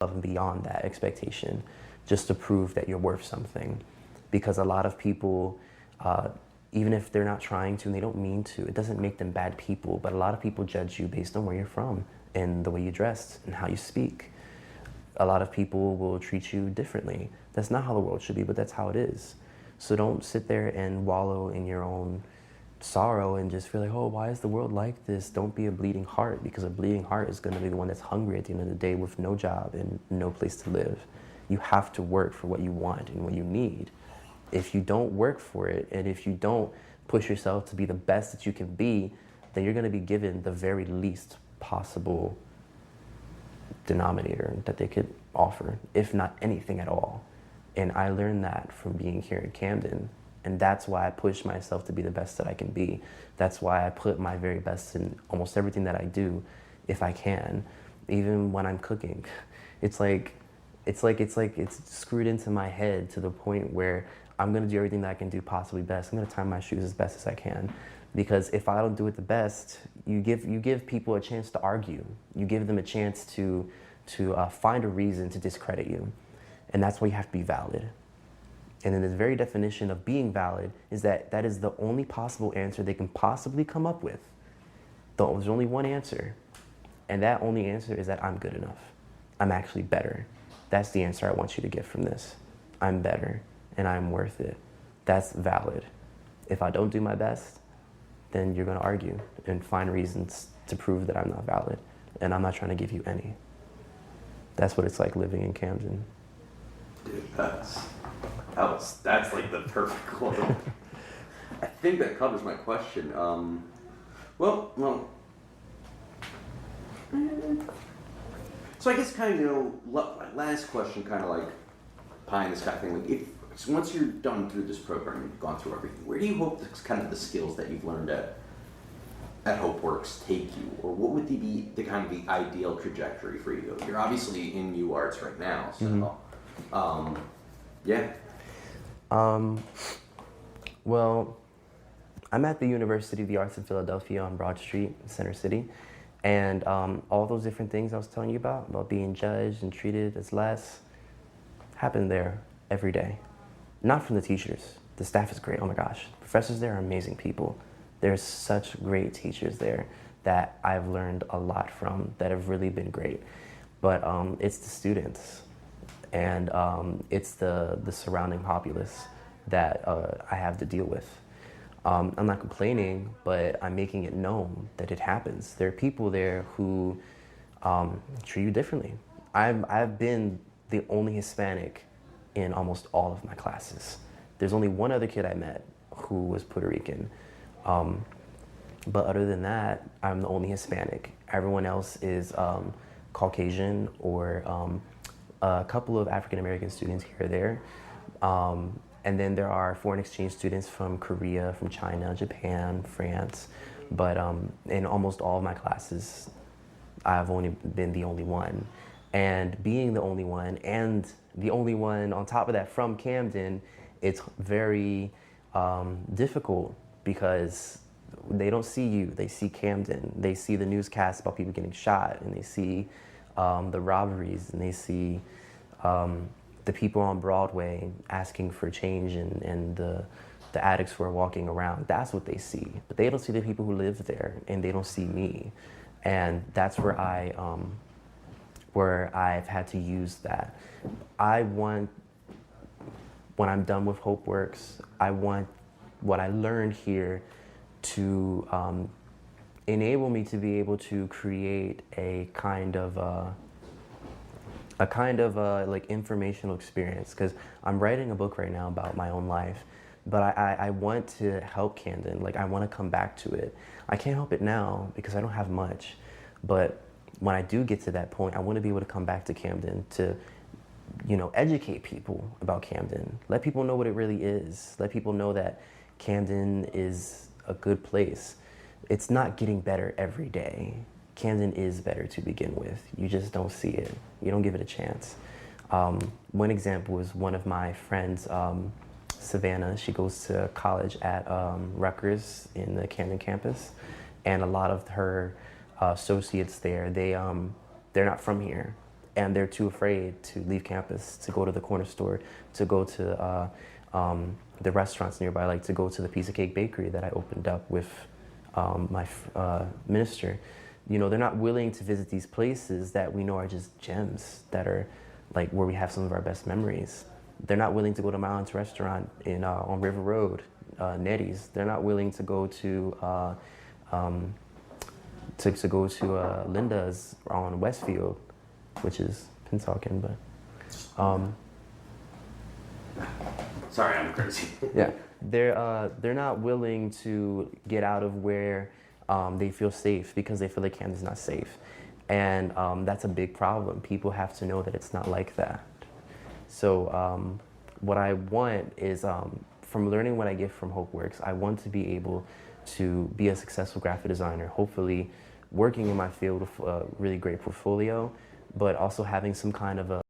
above and beyond that expectation just to prove that you're worth something. Because a lot of people, even if they're not trying to and they don't mean to, it doesn't make them bad people, but a lot of people judge you based on where you're from and the way you dress and how you speak. A lot of people will treat you differently. That's not how the world should be, but that's how it is. So don't sit there and wallow in your own sorrow and just feel like, oh, why is the world like this? Don't be a bleeding heart, because a bleeding heart is going to be the one that's hungry at the end of the day with no job and no place to live. You have to work for what you want and what you need. If you don't work for it, and if you don't push yourself to be the best that you can be, then you're going to be given the very least possible denominator that they could offer, if not anything at all. And I learned that from being here in Camden. And that's why I push myself to be the best that I can be. That's why I put my very best in almost everything that I do, if I can. Even when I'm cooking, it's screwed into my head to the point where I'm gonna do everything that I can do possibly best. I'm gonna tie my shoes as best as I can. Because if I don't do it the best, you give people a chance to argue. You give them a chance to find a reason to discredit you. And that's why you have to be valid. And then the very definition of being valid is that that is the only possible answer they can possibly come up with. There's only one answer. And that only answer is that I'm good enough. I'm actually better. That's the answer I want you to get from this. I'm better and I'm worth it. That's valid. If I don't do my best, then you're gonna argue and find reasons to prove that I'm not valid. And I'm not trying to give you any. That's what it's like living in Camden. Dude, that's like the perfect quote. I think that covers my question. Well. So I guess kind of, my last question, kind of like pie in the sky thing. Like, so once you're done through this program, you've gone through everything. Where do you hope kind of the skills that you've learned at HopeWorks take you, or what would be the kind of the ideal trajectory for you? You're obviously in UArts right now, so yeah. Well, I'm at the University of the Arts in Philadelphia on Broad Street, Center City. And all those different things I was telling you about being judged and treated as less, happen there every day. Not from the teachers. The staff is great, oh my gosh. Professors there are amazing people. There's such great teachers there that I've learned a lot from that have really been great. But it's the students and it's the surrounding populace that I have to deal with. I'm not complaining, but I'm making it known that it happens. There are people there who treat you differently. I've been the only Hispanic in almost all of my classes. There's only one other kid I met who was Puerto Rican. But other than that, I'm the only Hispanic. Everyone else is Caucasian or a couple of African American students here or there. And then there are foreign exchange students from Korea, from China, Japan, France. But in almost all of my classes, I've only been the only one. And being the only one, and the only one on top of that from Camden, it's very difficult because they don't see you, they see Camden. They see the newscasts about people getting shot, and they see the robberies, and they see the people on Broadway asking for change, and the addicts who are walking around. That's what they see. But they don't see the people who live there, and they don't see me. And that's where I've had to use that. I want, when I'm done with HopeWorks, I want what I learned here to enable me to be able to create a kind of like informational experience, because I'm writing a book right now about my own life, but I want to help Camden. Like, I want to come back to it. I can't help it now because I don't have much, but when I do get to that point, I want to be able to come back to Camden to, educate people about Camden. Let people know what it really is. Let people know that Camden is a good place. It's not getting better every day. Camden is better to begin with. You just don't see it. You don't give it a chance. One example is one of my friends, Savannah. She goes to college at Rutgers in the Camden campus, and a lot of her associates there, they're not from here, and they're too afraid to leave campus, to go to the corner store, to go to the restaurants nearby, like to go to the Piece of Cake Bakery that I opened up with my minister. You know, they're not willing to visit these places that we know are just gems, that are like where we have some of our best memories. They're not willing to go to Milan's restaurant on River Road, Nettie's. They're not willing to go to Linda's on Westfield, which is Pennsauken, but sorry, I'm crazy. yeah, they're not willing to get out of where they feel safe, because they feel like Camden's not safe, and that's a big problem. People have to know that it's not like that. So what I want is, from learning what I get from HopeWorks, I want to be able to be a successful graphic designer, hopefully working in my field with a really great portfolio, but also having some kind of a